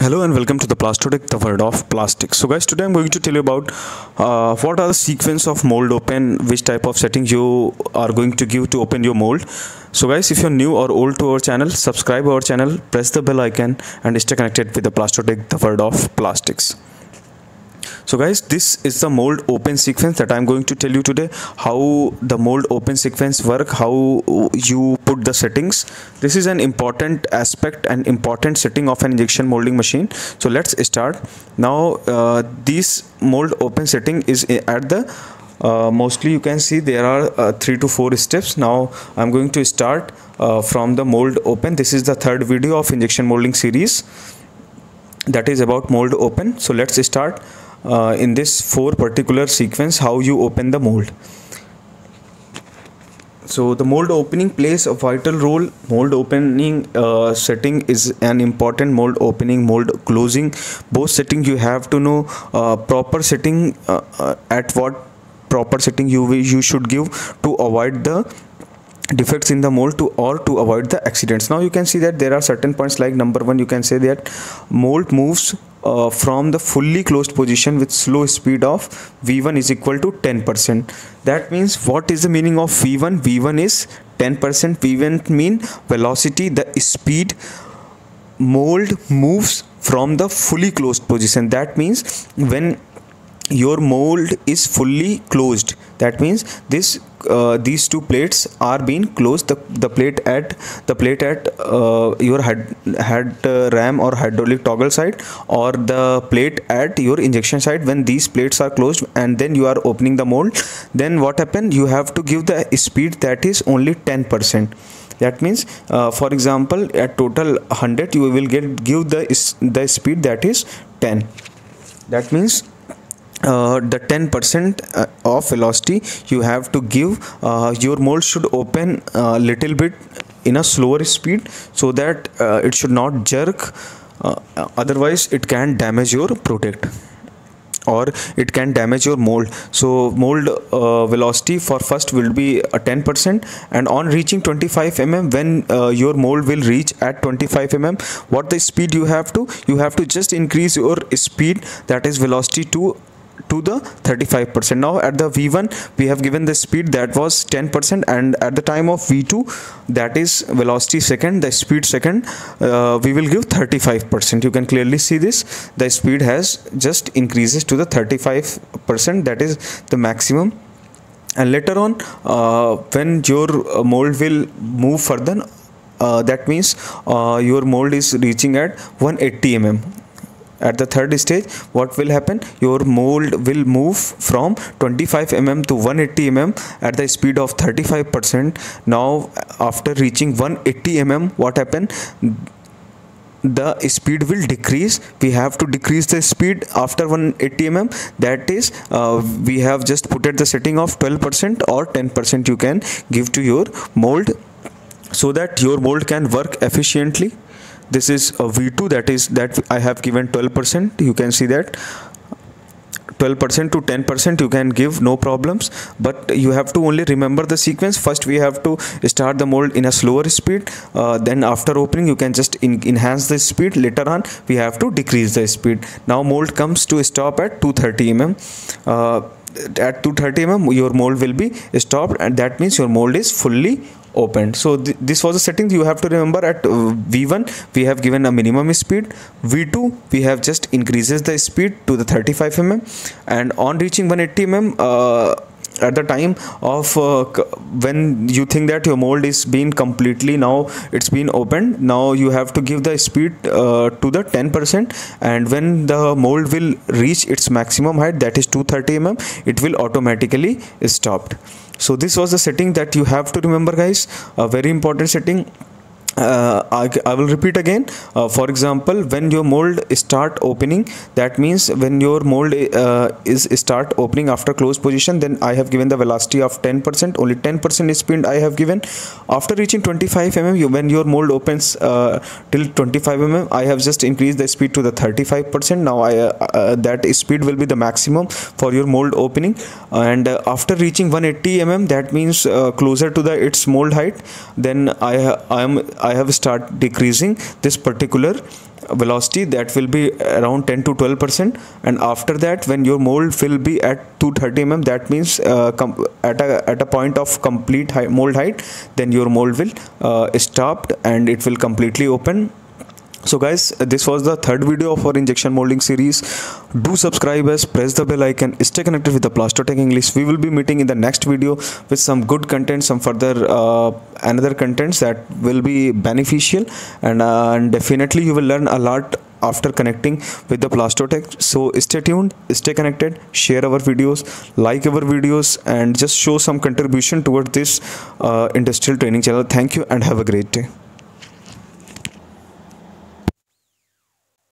Hello and welcome to the Plastotech, the world of plastics. So guys, today I'm going to tell you about what are the sequence of mold open, which type of settings you are going to give to open your mold. So guys, if you're new or old to our channel, subscribe our channel, press the bell icon and stay connected with the Plastotech, the world of plastics. So guys, this is the mold open sequence that I'm going to tell you today, how the mold open sequence work, how you put the settings. This is an important aspect and important setting of an injection molding machine. So let's start. Now this mold open setting is at the mostly you can see there are 3 to 4 steps. Now I'm going to start from the mold open. This is the third video of injection molding series that is about mold open. So let's start in this 4 particular sequence how you open the mold. So the mold opening plays a vital role. Mold opening setting is an important. Mold opening, mold closing, both setting you have to know proper setting, at what proper setting you should give to avoid the defects in the mold to avoid the accidents. Now you can see that there are certain points, like number 1, you can say that mold moves from the fully closed position with slow speed of V1 is equal to 10%. That means, what is the meaning of V1? V1 is 10%. V1 mean velocity, the speed mold moves from the fully closed position. That means when your mold is fully closed, that means this these two plates are being closed. The plate at your head ram or hydraulic toggle side, or the plate at your injection side. When these plates are closed and then you are opening the mold, then what happen? You have to give the speed that is only 10%. That means for example, at total 100 you will give the speed that is 10. That means the 10% of velocity you have to give. Your mold should open a little bit in a slower speed, so that it should not jerk, otherwise it can damage your product or it can damage your mold. So mold velocity for first will be 10%, and on reaching 25 mm, when your mold will reach at 25 mm, what the speed you have to just increase your speed, that is velocity to the 35%. Now at the V1 we have given the speed that was 10%, and at the time of V2, that is velocity second, the speed second, we will give 35%. You can clearly see this, the speed has just increases to the 35%, that is the maximum. And later on when your mold will move further, that means your mold is reaching at 180 mm. At the third stage, what will happen? Your mold will move from 25 mm to 180 mm at the speed of 35%. Now after reaching 180 mm, what happened? The speed will decrease. We have to decrease the speed after 180 mm. That is, we have just put at the setting of 12% or 10% you can give to your mold, so that your mold can work efficiently. This is a V2, that I have given 12%. You can see that 12% to 10% you can give, no problems, but you have to only remember the sequence. First we have to start the mold in a slower speed, then after opening you can just enhance the speed. Later on we have to decrease the speed. Now mold comes to stop at 230 mm. At 230 mm your mold will be stopped, and that means your mold is fully opened. So this was the setting you have to remember. At V1 we have given a minimum speed, V2 we have just increases the speed to the 35 mm, and on reaching 180 mm, at the time of when you think that your mold is being completely, now it's been opened, now you have to give the speed to the 10%, and when the mold will reach its maximum height, that is 230 mm, it will automatically stopped. So this was the setting that you have to remember, guys, a very important setting. I will repeat again. For example, when your mold start opening, that means when your mold is start opening after closed position, then I have given the velocity of 10%, only 10% speed I have given. After reaching 25 mm, when your mold opens till 25 mm, I have just increased the speed to the 35%. Now that speed will be the maximum for your mold opening, and after reaching 180 mm, that means closer to the its mold height, then I I have start decreasing this particular velocity, that will be around 10 to 12%. And after that, when your mold will be at 230 mm, that means at a point of complete mold height, then your mold will stopped and it will completely open. So guys, this was the third video of our injection molding series. Do subscribe us, press the bell icon, stay connected with the Plastotech English. We will be meeting in the next video with some good content, some further another contents that will be beneficial, and definitely you will learn a lot after connecting with the Plastotech. So stay tuned, stay connected, share our videos, like our videos, and just show some contribution towards this industrial training channel. Thank you and have a great day.